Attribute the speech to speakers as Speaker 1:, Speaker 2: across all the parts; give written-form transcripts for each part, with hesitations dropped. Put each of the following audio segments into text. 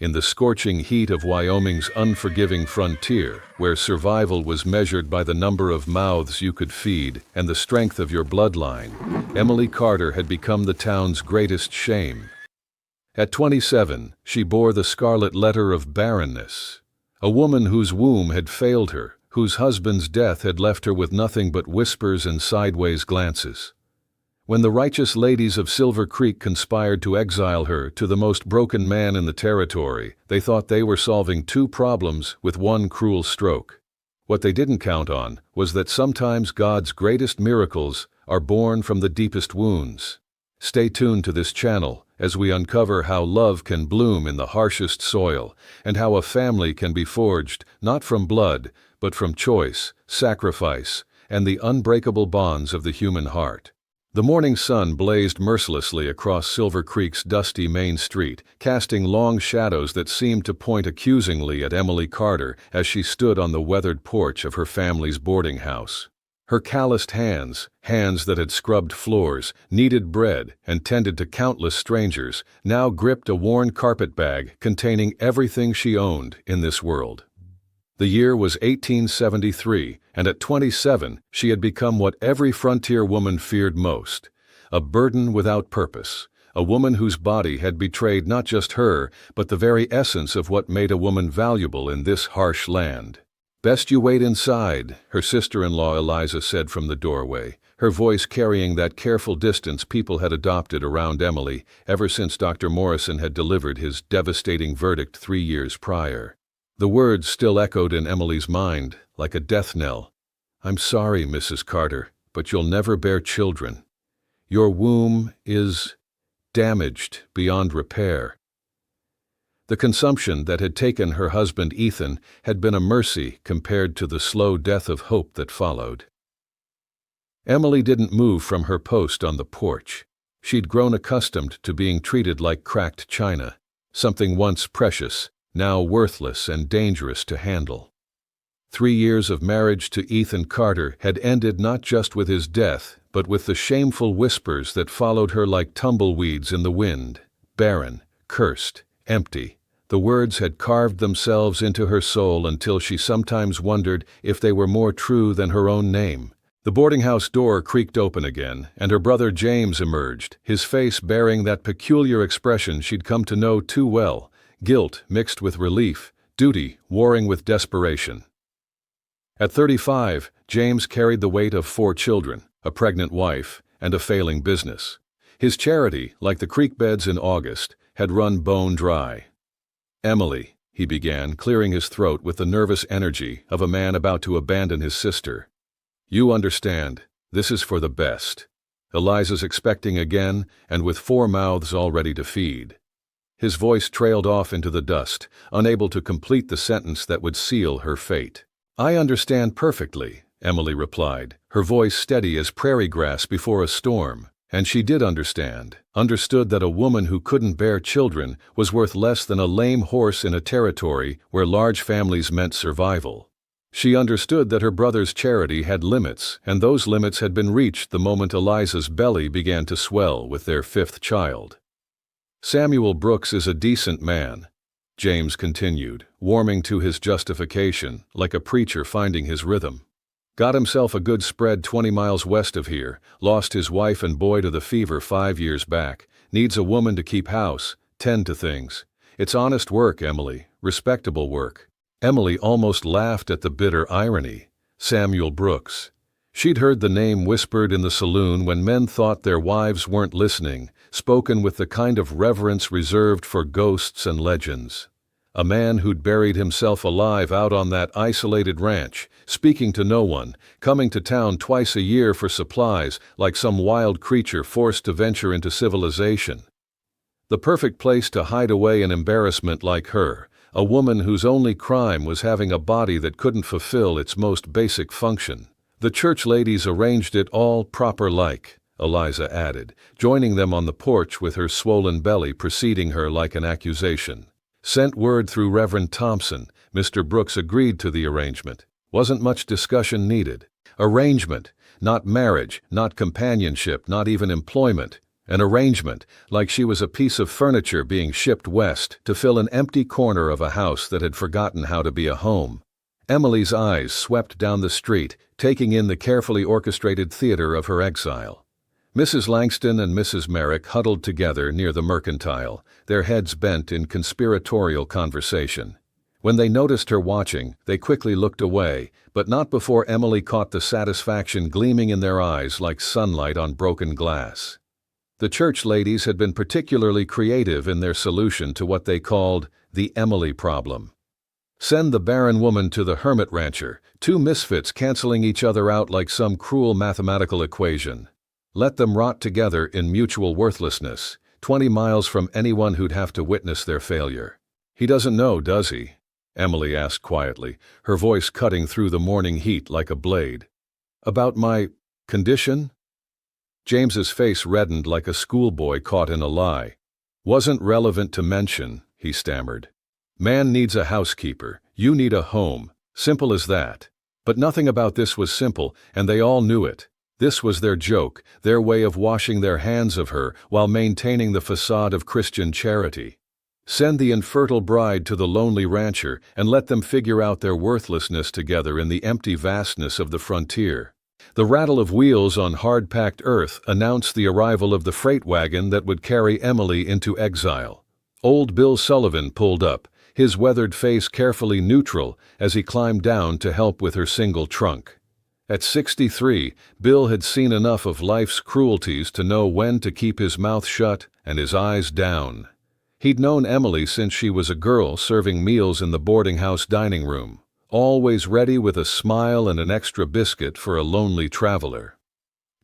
Speaker 1: in the scorching heat of Wyoming's unforgiving frontier, where survival was measured by the number of mouths you could feed and the strength of your bloodline, Emily Carter had become the town's greatest shame. At 27, she bore the scarlet letter of barrenness. A woman whose womb had failed her, whose husband's death had left her with nothing but whispers and sideways glances. When the righteous ladies of Silver Creek conspired to exile her to the most broken man in the territory, they thought they were solving two problems with one cruel stroke. What they didn't count on was that sometimes God's greatest miracles are born from the deepest wounds. Stay tuned to this channel as we uncover how love can bloom in the harshest soil, and how a family can be forged not from blood, but from choice, sacrifice, and the unbreakable bonds of the human heart. The morning sun blazed mercilessly across Silver Creek's dusty main street, casting long shadows that seemed to point accusingly at Emily Carter as she stood on the weathered porch of her family's boarding house. Her calloused hands that had scrubbed floors, kneaded bread, and tended to countless strangers, now gripped a worn carpet bag containing everything she owned in this world. The year was 1873, and at 27 she had become what every frontier woman feared most: a burden without purpose, a woman whose body had betrayed not just her, but the very essence of what made a woman valuable in this harsh land. "Best you wait inside," her sister-in-law Eliza said from the doorway, her voice carrying that careful distance people had adopted around Emily ever since Dr. Morrison had delivered his devastating verdict 3 years prior. The words still echoed in Emily's mind like a death knell. "I'm sorry, Mrs. Carter, but you'll never bear children. Your womb is damaged beyond repair." The consumption that had taken her husband Ethan had been a mercy compared to the slow death of hope that followed. Emily didn't move from her post on the porch. She'd grown accustomed to being treated like cracked china, something once precious, now worthless and dangerous to handle. 3 years of marriage to Ethan Carter had ended not just with his death, but with the shameful whispers that followed her like tumbleweeds in the wind. Barren, cursed, empty. The words had carved themselves into her soul until she sometimes wondered if they were more true than her own name. The boarding house door creaked open again, and her brother James emerged, his face bearing that peculiar expression she'd come to know too well: guilt mixed with relief, duty warring with desperation. At 35, James carried the weight of 4 children, a pregnant wife, and a failing business. His charity, like the creek beds in August, had run bone dry. "Emily," he began, clearing his throat with the nervous energy of a man about to abandon his sister. "You understand, this is for the best. Eliza's expecting again, and with 4 mouths all ready to feed." His voice trailed off into the dust, unable to complete the sentence that would seal her fate. "I understand perfectly," Emily replied, her voice steady as prairie grass before a storm. And she did understood that a woman who couldn't bear children was worth less than a lame horse in a territory where large families meant survival. She understood that her brother's charity had limits, and those limits had been reached the moment Eliza's belly began to swell with their 5th child. "Samuel Brooks is a decent man," James continued, warming to his justification like a preacher finding his rhythm. "Got himself a good spread 20 miles west of here, lost his wife and boy to the fever 5 years back, needs a woman to keep house, tend to things. It's honest work, Emily, respectable work." Emily almost laughed at the bitter irony. Samuel Brooks. She'd heard the name whispered in the saloon when men thought their wives weren't listening, spoken with the kind of reverence reserved for ghosts and legends. A man who'd buried himself alive out on that isolated ranch, speaking to no one, coming to town twice a year for supplies like some wild creature forced to venture into civilization. The perfect place to hide away an embarrassment like her, a woman whose only crime was having a body that couldn't fulfill its most basic function. "The church ladies arranged it all proper-like," Eliza added, joining them on the porch with her swollen belly preceding her like an accusation. "Sent word through Reverend Thompson. Mr. Brooks agreed to the arrangement. Wasn't much discussion needed. Arrangement, not marriage, not companionship, not even employment. An arrangement, like she was a piece of furniture being shipped west to fill an empty corner of a house that had forgotten how to be a home. Emily's eyes swept down the street, taking in the carefully orchestrated theater of her exile. Mrs. Langston and Mrs. Merrick huddled together near the Mercantile, their heads bent in conspiratorial conversation. When they noticed her watching, they quickly looked away, but not before Emily caught the satisfaction gleaming in their eyes like sunlight on broken glass. The church ladies had been particularly creative in their solution to what they called the Emily problem. Send the barren woman to the hermit rancher, two misfits canceling each other out like some cruel mathematical equation. Let them rot together in mutual worthlessness, 20 miles from anyone who'd have to witness their failure. He doesn't know, does he? Emily asked quietly, her voice cutting through the morning heat like a blade. About my condition? James's face reddened like a schoolboy caught in a lie. Wasn't relevant to mention, he stammered. Man needs a housekeeper, you need a home, simple as that. But nothing about this was simple, and they all knew it. This was their joke, their way of washing their hands of her while maintaining the facade of Christian charity. Send the infertile bride to the lonely rancher and let them figure out their worthlessness together in the empty vastness of the frontier. The rattle of wheels on hard-packed earth announced the arrival of the freight wagon that would carry Emily into exile. Old Bill Sullivan pulled up, his weathered face carefully neutral as he climbed down to help with her single trunk. At 63, Bill had seen enough of life's cruelties to know when to keep his mouth shut and his eyes down. He'd known Emily since she was a girl serving meals in the boarding house dining room, always ready with a smile and an extra biscuit for a lonely traveler.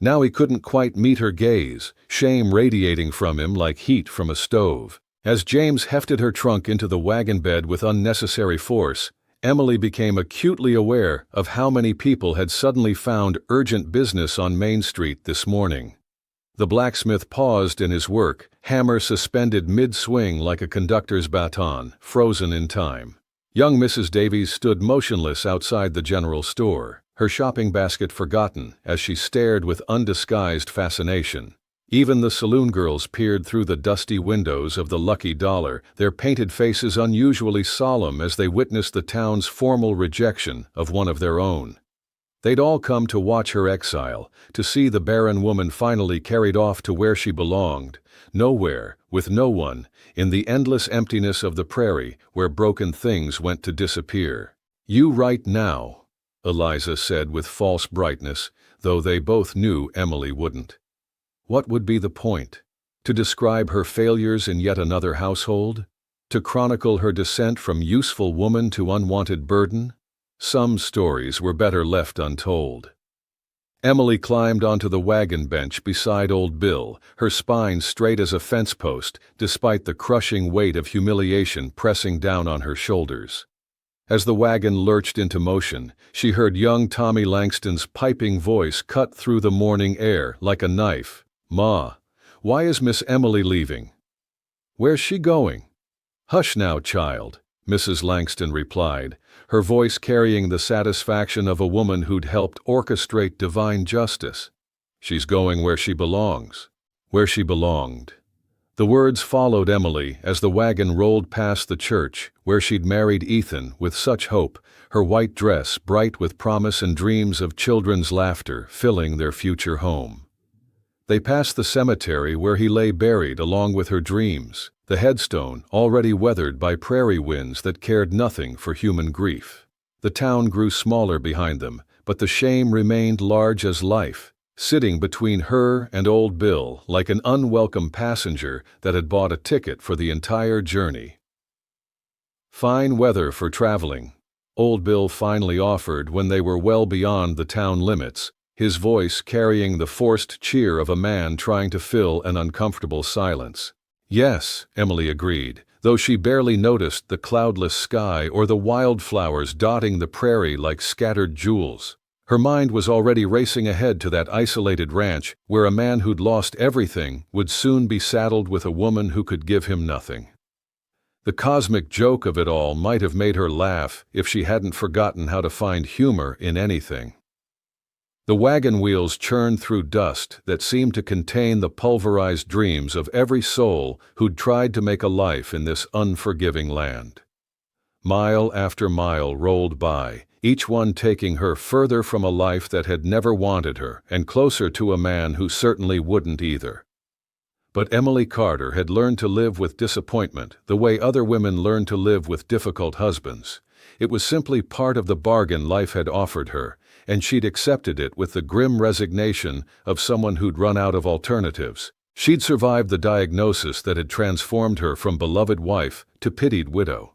Speaker 1: Now he couldn't quite meet her gaze, shame radiating from him like heat from a stove. As James hefted her trunk into the wagon bed with unnecessary force, Emily became acutely aware of how many people had suddenly found urgent business on Main Street this morning. The blacksmith paused in his work, hammer suspended mid-swing like a conductor's baton, frozen in time. Young Mrs. Davies stood motionless outside the general store, her shopping basket forgotten as she stared with undisguised fascination. Even the saloon girls peered through the dusty windows of the Lucky Dollar, their painted faces unusually solemn as they witnessed the town's formal rejection of one of their own. They'd all come to watch her exile, to see the barren woman finally carried off to where she belonged, nowhere, with no one, in the endless emptiness of the prairie where broken things went to disappear. You right now, Eliza said with false brightness, though they both knew Emily wouldn't. What would be the point? To describe her failures in yet another household? To chronicle her descent from useful woman to unwanted burden? Some stories were better left untold. Emily climbed onto the wagon bench beside old Bill, her spine straight as a fence post, despite the crushing weight of humiliation pressing down on her shoulders. As the wagon lurched into motion, she heard young Tommy Langston's piping voice cut through the morning air like a knife. Ma, why is Miss Emily leaving? Where's she going? Hush now, child, Mrs. Langston replied, her voice carrying the satisfaction of a woman who'd helped orchestrate divine justice. She's going where she belongs. Where she belonged. The words followed Emily as the wagon rolled past the church where she'd married Ethan with such hope, her white dress bright with promise and dreams of children's laughter filling their future home. They passed the cemetery where he lay buried along with her dreams, the headstone already weathered by prairie winds that cared nothing for human grief. The town grew smaller behind them, but the shame remained large as life, sitting between her and old Bill like an unwelcome passenger that had bought a ticket for the entire journey. Fine weather for traveling, old Bill finally offered when they were well beyond the town limits, his voice carrying the forced cheer of a man trying to fill an uncomfortable silence. Yes, Emily agreed, though she barely noticed the cloudless sky or the wildflowers dotting the prairie like scattered jewels. Her mind was already racing ahead to that isolated ranch where a man who'd lost everything would soon be saddled with a woman who could give him nothing. The cosmic joke of it all might have made her laugh if she hadn't forgotten how to find humor in anything. The wagon wheels churned through dust that seemed to contain the pulverized dreams of every soul who'd tried to make a life in this unforgiving land. Mile after mile rolled by, each one taking her further from a life that had never wanted her and closer to a man who certainly wouldn't either. But Emily Carter had learned to live with disappointment the way other women learn to live with difficult husbands. It was simply part of the bargain life had offered her, and she'd accepted it with the grim resignation of someone who'd run out of alternatives. She'd survived the diagnosis that had transformed her from beloved wife to pitied widow.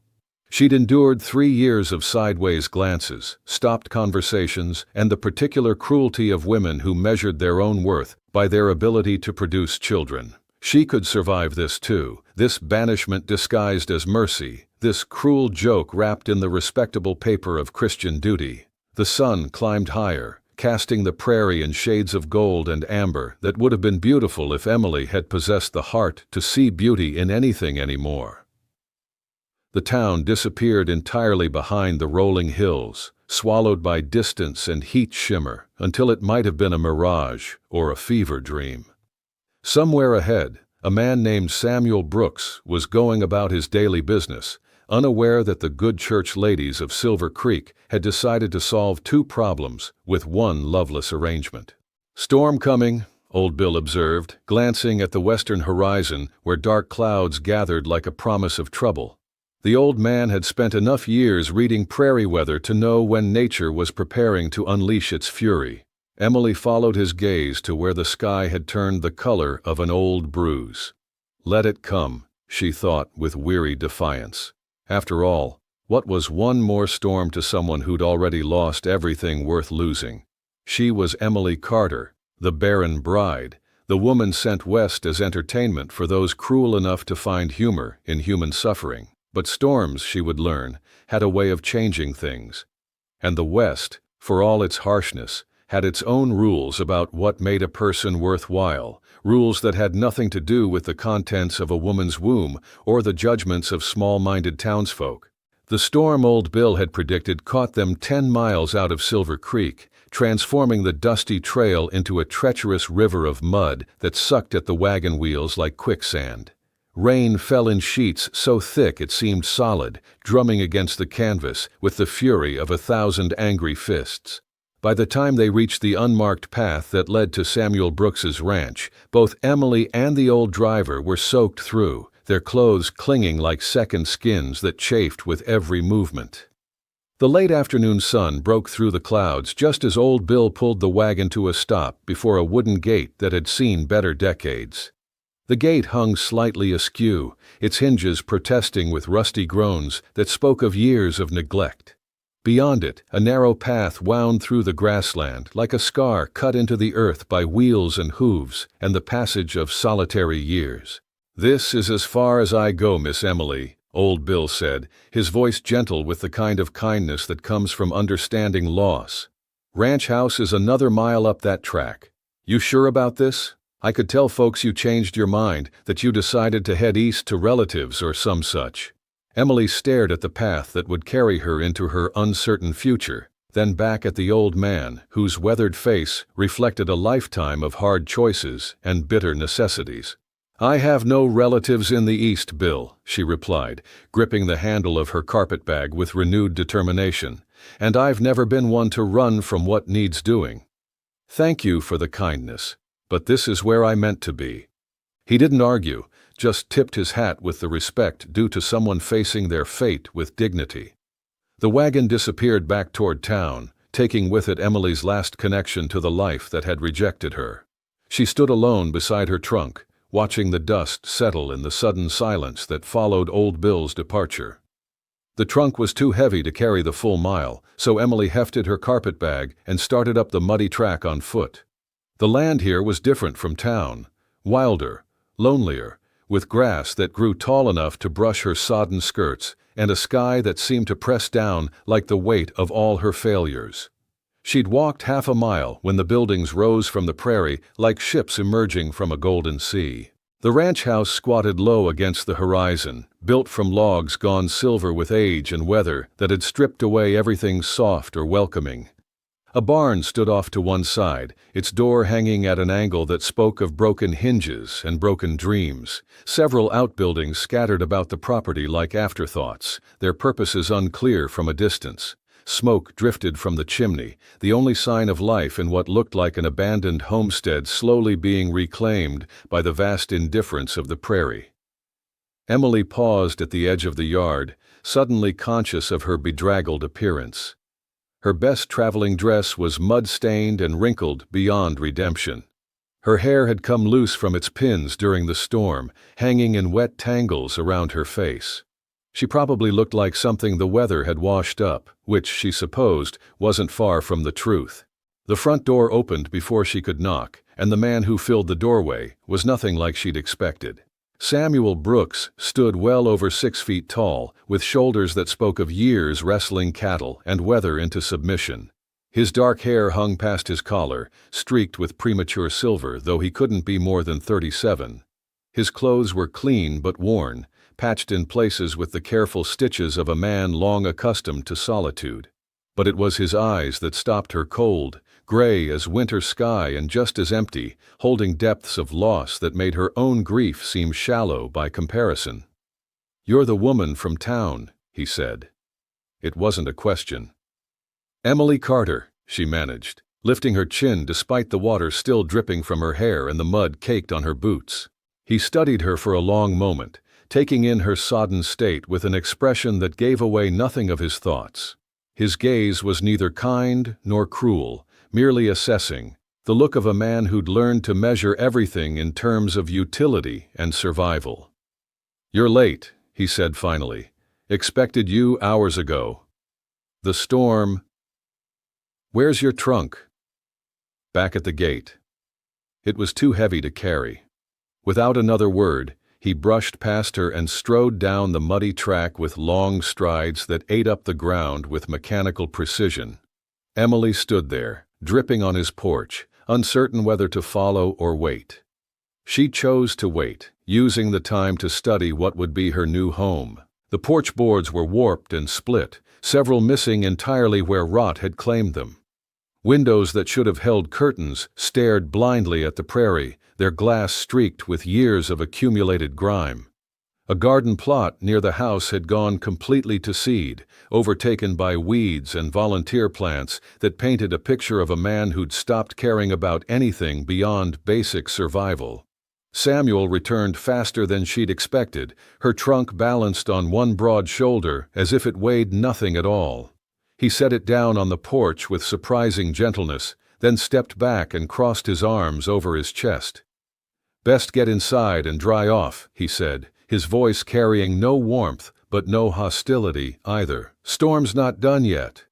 Speaker 1: She'd endured 3 years of sideways glances, stopped conversations, and the particular cruelty of women who measured their own worth by their ability to produce children. She could survive this too, this banishment disguised as mercy, this cruel joke wrapped in the respectable paper of Christian duty. The sun climbed higher, casting the prairie in shades of gold and amber that would have been beautiful if Emily had possessed the heart to see beauty in anything anymore. The town disappeared entirely behind the rolling hills, swallowed by distance and heat shimmer, until it might have been a mirage or a fever dream. Somewhere ahead, a man named Samuel Brooks was going about his daily business, unaware that the good church ladies of Silver Creek had decided to solve 2 problems with one loveless arrangement. "Storm coming," Old Bill observed, glancing at the western horizon where dark clouds gathered like a promise of trouble. The old man had spent enough years reading prairie weather to know when nature was preparing to unleash its fury. Emily followed his gaze to where the sky had turned the color of an old bruise. Let it come, she thought with weary defiance. After all, what was one more storm to someone who'd already lost everything worth losing? She was Emily Carter, the barren bride, the woman sent west as entertainment for those cruel enough to find humor in human suffering. But storms, she would learn, had a way of changing things. And the West, for all its harshness, had its own rules about what made a person worthwhile, rules that had nothing to do with the contents of a woman's womb or the judgments of small-minded townsfolk. The storm Old Bill had predicted caught them 10 miles out of Silver Creek, transforming the dusty trail into a treacherous river of mud that sucked at the wagon wheels like quicksand. Rain fell in sheets so thick it seemed solid, drumming against the canvas with the fury of 1,000 angry fists. By the time they reached the unmarked path that led to Samuel Brooks's ranch, both Emily and the old driver were soaked through, their clothes clinging like second skins that chafed with every movement. The late afternoon sun broke through the clouds just as Old Bill pulled the wagon to a stop before a wooden gate that had seen better decades. The gate hung slightly askew, its hinges protesting with rusty groans that spoke of years of neglect. Beyond it, a narrow path wound through the grassland like a scar cut into the earth by wheels and hooves and the passage of solitary years. "This is as far as I go, Miss Emily," Old Bill said, his voice gentle with the kind of kindness that comes from understanding loss. "Ranch house is another mile up that track. You sure about this? I could tell folks you changed your mind, that you decided to head east to relatives or some such." Emily stared at the path that would carry her into her uncertain future, then back at the old man, whose weathered face reflected a lifetime of hard choices and bitter necessities. "I have no relatives in the East, Bill," she replied, gripping the handle of her carpetbag with renewed determination, "and I've never been one to run from what needs doing." "Thank you for the kindness, but this is where I meant to be." He didn't argue, just tipped his hat with the respect due to someone facing their fate with dignity. The wagon disappeared back toward town, taking with it Emily's last connection to the life that had rejected her. She stood alone beside her trunk, watching the dust settle in the sudden silence that followed Old Bill's departure. The trunk was too heavy to carry the full mile, so Emily hefted her carpetbag and started up the muddy track on foot. The land here was different from town, wilder, lonelier, with grass that grew tall enough to brush her sodden skirts and a sky that seemed to press down like the weight of all her failures. She'd walked half a mile when the buildings rose from the prairie like ships emerging from a golden sea. The ranch house squatted low against the horizon, built from logs gone silver with age and weather that had stripped away everything soft or welcoming. A barn stood off to one side, its door hanging at an angle that spoke of broken hinges and broken dreams. Several outbuildings scattered about the property like afterthoughts, their purposes unclear from a distance. Smoke drifted from the chimney, the only sign of life in what looked like an abandoned homestead slowly being reclaimed by the vast indifference of the prairie. Emily paused at the edge of the yard, suddenly conscious of her bedraggled appearance. Her best traveling dress was mud-stained and wrinkled beyond redemption. Her hair had come loose from its pins during the storm, hanging in wet tangles around her face. She probably looked like something the weather had washed up, which, she supposed, wasn't far from the truth. The front door opened before she could knock, and the man who filled the doorway was nothing like she'd expected. Samuel Brooks stood well over 6 feet tall, with shoulders that spoke of years wrestling cattle and weather into submission. His dark hair hung past his collar, streaked with premature silver, though he couldn't be more than 37. His clothes were clean but worn, patched in places with the careful stitches of a man long accustomed to solitude. But it was his eyes that stopped her cold, gray as winter sky and just as empty, holding depths of loss that made her own grief seem shallow by comparison. "You're the woman from town," he said. It wasn't a question. "Emily Carter," she managed, lifting her chin despite the water still dripping from her hair and the mud caked on her boots. He studied her for a long moment, taking in her sodden state with an expression that gave away nothing of his thoughts. His gaze was neither kind nor cruel, merely assessing, the look of a man who'd learned to measure everything in terms of utility and survival. "You're late," he said finally. "Expected you hours ago." "The storm—" "Where's your trunk?" "Back at the gate." It was too heavy to carry. Without another word, he brushed past her and strode down the muddy track with long strides that ate up the ground with mechanical precision. Emily stood there, dripping on his porch, uncertain whether to follow or wait. She chose to wait, using the time to study what would be her new home. The porch boards were warped and split, several missing entirely where rot had claimed them. Windows that should have held curtains stared blindly at the prairie, their glass streaked with years of accumulated grime. A garden plot near the house had gone completely to seed, overtaken by weeds and volunteer plants that painted a picture of a man who'd stopped caring about anything beyond basic survival. Samuel returned faster than she'd expected, her trunk balanced on one broad shoulder as if it weighed nothing at all. He set it down on the porch with surprising gentleness, then stepped back and crossed his arms over his chest. "Best get inside and dry off," he said, his voice carrying no warmth but no hostility either. "Storm's not done yet."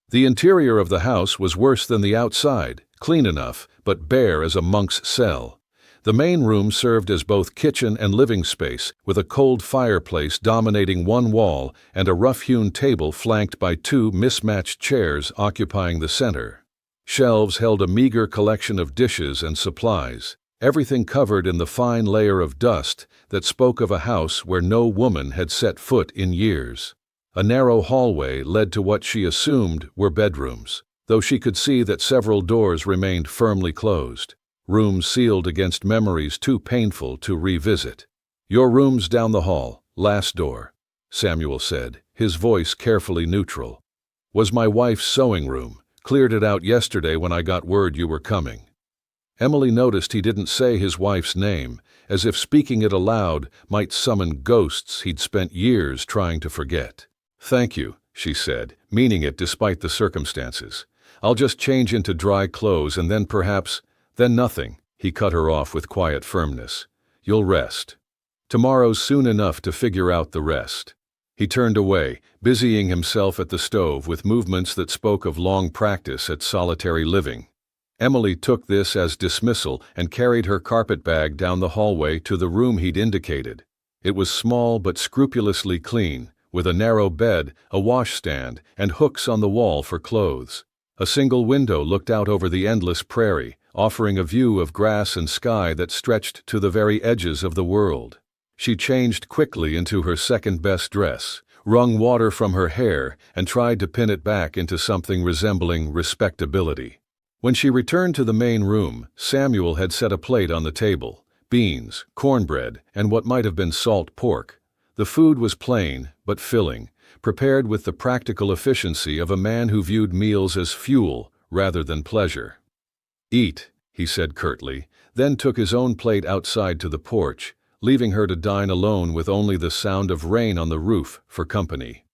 Speaker 1: The interior of the house was worse than the outside, clean enough, but bare as a monk's cell. The main room served as both kitchen and living space, with a cold fireplace dominating one wall and a rough-hewn table flanked by 2 mismatched chairs occupying the center. Shelves held a meager collection of dishes and supplies, everything covered in the fine layer of dust that spoke of a house where no woman had set foot in years. A narrow hallway led to what she assumed were bedrooms, though she could see that several doors remained firmly closed. Rooms sealed against memories too painful to revisit. "Your room's down the hall, last door," Samuel said, his voice carefully neutral. "Was my wife's sewing room. Cleared it out yesterday when I got word you were coming." Emily noticed he didn't say his wife's name, as if speaking it aloud might summon ghosts he'd spent years trying to forget. "Thank you," she said, meaning it despite the circumstances. "I'll just change into dry clothes and then perhaps—" "Then nothing," he cut her off with quiet firmness. "You'll rest. Tomorrow's soon enough to figure out the rest." He turned away, busying himself at the stove with movements that spoke of long practice at solitary living. Emily took this as dismissal and carried her carpet bag down the hallway to the room he'd indicated. It was small but scrupulously clean, with a narrow bed, a washstand, and hooks on the wall for clothes. A single window looked out over the endless prairie, offering a view of grass and sky that stretched to the very edges of the world. She changed quickly into her second-best dress, wrung water from her hair, and tried to pin it back into something resembling respectability. When she returned to the main room, Samuel had set a plate on the table: beans, cornbread, and what might have been salt pork. The food was plain, but filling, prepared with the practical efficiency of a man who viewed meals as fuel rather than pleasure. "Eat," he said curtly, then took his own plate outside to the porch, leaving her to dine alone with only the sound of rain on the roof for company.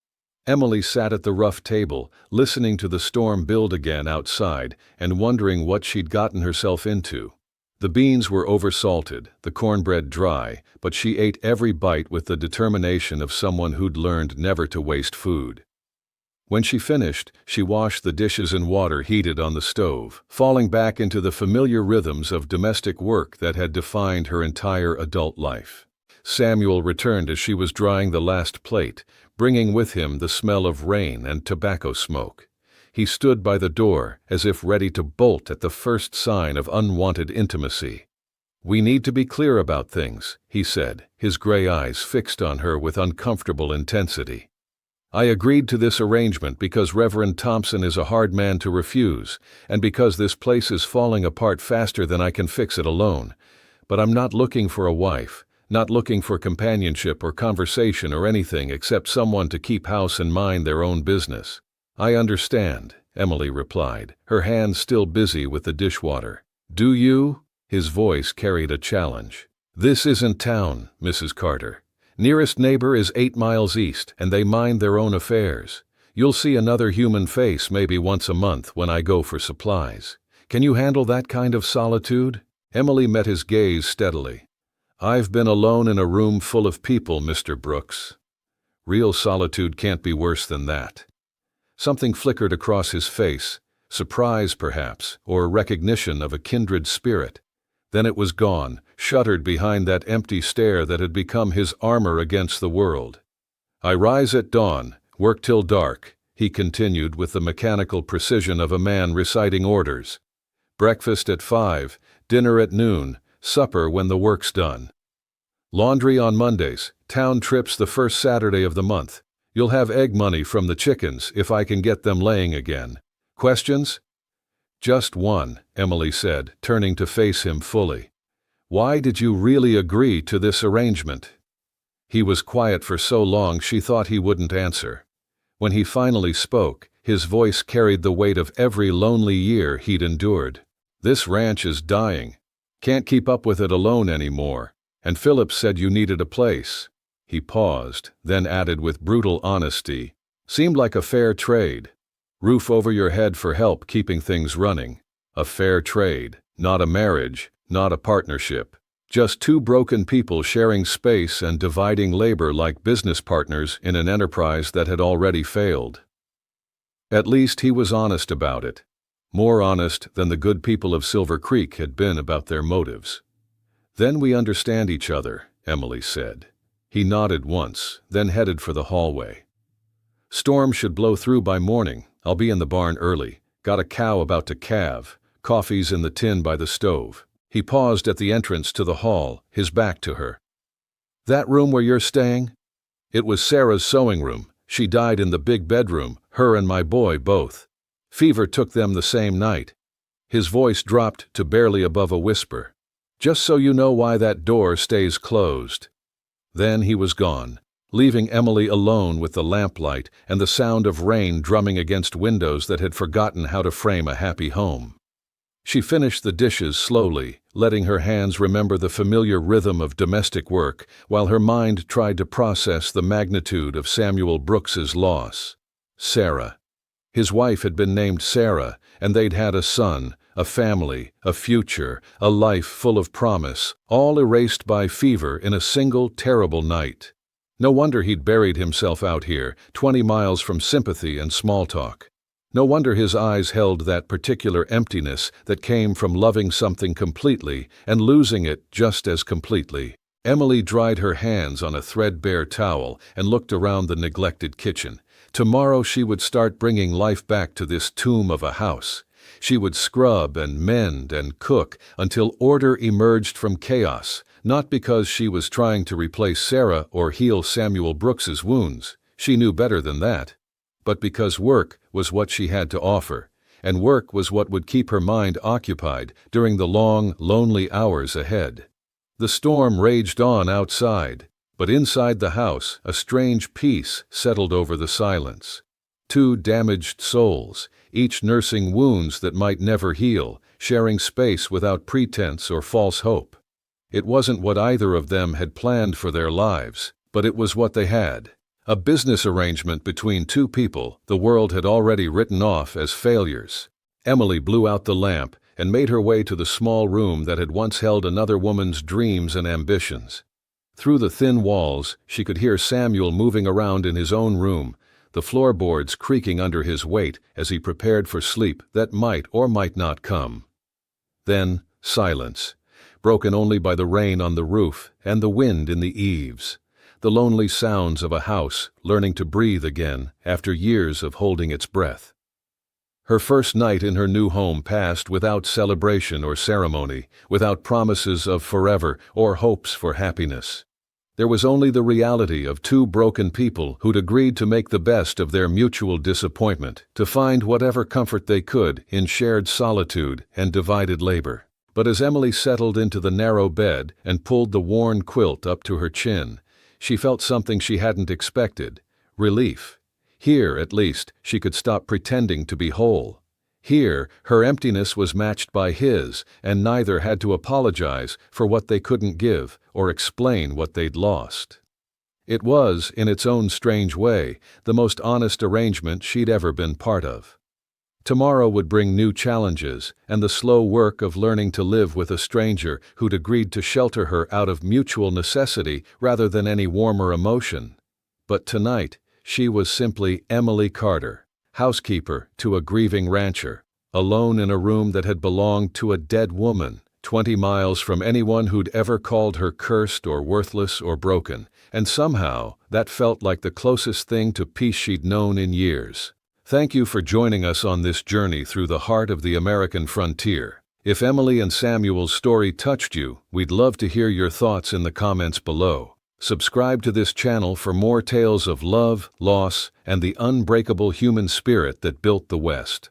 Speaker 1: Emily sat at the rough table, listening to the storm build again outside and wondering what she'd gotten herself into. The beans were oversalted, the cornbread dry, but she ate every bite with the determination of someone who'd learned never to waste food. When she finished, she washed the dishes in water heated on the stove, falling back into the familiar rhythms of domestic work that had defined her entire adult life. Samuel returned as she was drying the last plate, bringing with him the smell of rain and tobacco smoke. He stood by the door, as if ready to bolt at the first sign of unwanted intimacy. "We need to be clear about things," he said, his gray eyes fixed on her with uncomfortable intensity. "I agreed to this arrangement because Reverend Thompson is a hard man to refuse, and because this place is falling apart faster than I can fix it alone. But I'm not looking for a wife, not looking for companionship or conversation or anything except someone to keep house and mind their own business." "I understand," Emily replied, her hands still busy with the dishwater. "Do you?" His voice carried a challenge. "This isn't town, Mrs. Carter. Nearest neighbor is 8 miles east, and they mind their own affairs. You'll see another human face maybe once a month when I go for supplies. Can you handle that kind of solitude?" Emily met his gaze steadily. "I've been alone in a room full of people, Mr. Brooks. Real solitude can't be worse than that." Something flickered across his face, surprise perhaps, or recognition of a kindred spirit. Then it was gone, shuttered behind that empty stare that had become his armor against the world. "I rise at dawn, work till dark," he continued with the mechanical precision of a man reciting orders. "Breakfast at 5, dinner at noon, supper when the work's done. Laundry on Mondays, town trips the first Saturday of the month. You'll have egg money from the chickens if I can get them laying again. Questions?" "Just one," Emily said, turning to face him fully. "Why did you really agree to this arrangement?" He was quiet for so long she thought he wouldn't answer. When he finally spoke, his voice carried the weight of every lonely year he'd endured. "This ranch is dying. Can't keep up with it alone anymore. And Philip said you needed a place." He paused, then added with brutal honesty, "Seemed like a fair trade. Roof over your head for help keeping things running. A fair trade, not a marriage, not a partnership. Just two broken people sharing space and dividing labor like business partners in an enterprise that had already failed." At least he was honest about it. More honest than the good people of Silver Creek had been about their motives. "Then we understand each other," Emily said. He nodded once, then headed for the hallway. "Storm should blow through by morning. I'll be in the barn early. Got a cow about to calve. Coffee's in the tin by the stove." He paused at the entrance to the hall, his back to her. "That room where you're staying?" "It was Sarah's sewing room. She died in the big bedroom, her and my boy both. Fever took them the same night." His voice dropped to barely above a whisper. "Just so you know why that door stays closed." Then he was gone, leaving Emily alone with the lamplight and the sound of rain drumming against windows that had forgotten how to frame a happy home. She finished the dishes slowly, letting her hands remember the familiar rhythm of domestic work, while her mind tried to process the magnitude of Samuel Brooks's loss. Sarah. His wife had been named Sarah, and they'd had a son, a family, a future, a life full of promise, all erased by fever in a single terrible night. No wonder he'd buried himself out here, 20 miles from sympathy and small talk. No wonder his eyes held that particular emptiness that came from loving something completely and losing it just as completely. Emily dried her hands on a threadbare towel and looked around the neglected kitchen. Tomorrow she would start bringing life back to this tomb of a house. She would scrub and mend and cook until order emerged from chaos, not because she was trying to replace Sarah or heal Samuel Brooks's wounds. She knew better than that. But because work was what she had to offer, and work was what would keep her mind occupied during the long, lonely hours ahead. The storm raged on outside, but inside the house a strange peace settled over the silence. Two damaged souls, each nursing wounds that might never heal, sharing space without pretense or false hope. It wasn't what either of them had planned for their lives, but it was what they had. A business arrangement between two people the world had already written off as failures. Emily blew out the lamp and made her way to the small room that had once held another woman's dreams and ambitions. Through the thin walls, she could hear Samuel moving around in his own room, the floorboards creaking under his weight as he prepared for sleep that might or might not come. Then, silence, broken only by the rain on the roof and the wind in the eaves. The lonely sounds of a house learning to breathe again after years of holding its breath. Her first night in her new home passed without celebration or ceremony, without promises of forever or hopes for happiness. There was only the reality of two broken people who'd agreed to make the best of their mutual disappointment, to find whatever comfort they could in shared solitude and divided labor. But as Emily settled into the narrow bed and pulled the worn quilt up to her chin, she felt something she hadn't expected: relief. Here, at least, she could stop pretending to be whole. Here, her emptiness was matched by his, and neither had to apologize for what they couldn't give or explain what they'd lost. It was, in its own strange way, the most honest arrangement she'd ever been part of. Tomorrow would bring new challenges and the slow work of learning to live with a stranger who'd agreed to shelter her out of mutual necessity rather than any warmer emotion. But tonight, she was simply Emily Carter, housekeeper to a grieving rancher, alone in a room that had belonged to a dead woman, 20 miles from anyone who'd ever called her cursed or worthless or broken, and somehow that felt like the closest thing to peace she'd known in years. Thank you for joining us on this journey through the heart of the American frontier. If Emily and Samuel's story touched you, we'd love to hear your thoughts in the comments below. Subscribe to this channel for more tales of love, loss, and the unbreakable human spirit that built the West.